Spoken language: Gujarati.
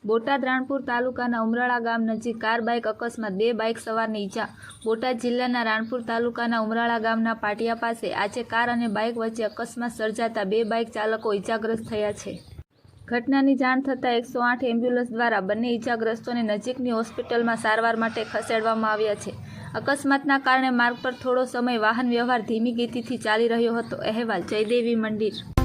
બોટાદ રાણપુર તાલુકાના ઉમરાળા ગામ નજીક કાર બાઇક અકસ્માત, 2 બાઇક સવારને ઈજા। બોટાદ જિલ્લાના રાણપુર તાલુકાના ઉમરાળા ગામના પાટિયા પાસે આજે કાર અને બાઇક વચ્ચે અકસ્માત સર્જાતા 2 બાઇક ચાલકો ઈજાગ્રસ્ત થયા છે। ઘટનાની જાણ થતાં 108 એમ્બ્યુલન્સ દ્વારા બંને ઈજાગ્રસ્તોને નજીકની હોસ્પિટલમાં સારવાર માટે ખસેડવામાં આવ્યા છે। અકસ્માતના કારણે માર્ગ પર થોડો સમય વાહન વ્યવહાર ધીમી ગતિથી ચાલી રહ્યો હતો। અહેવાલ જયદેવી મંદિર।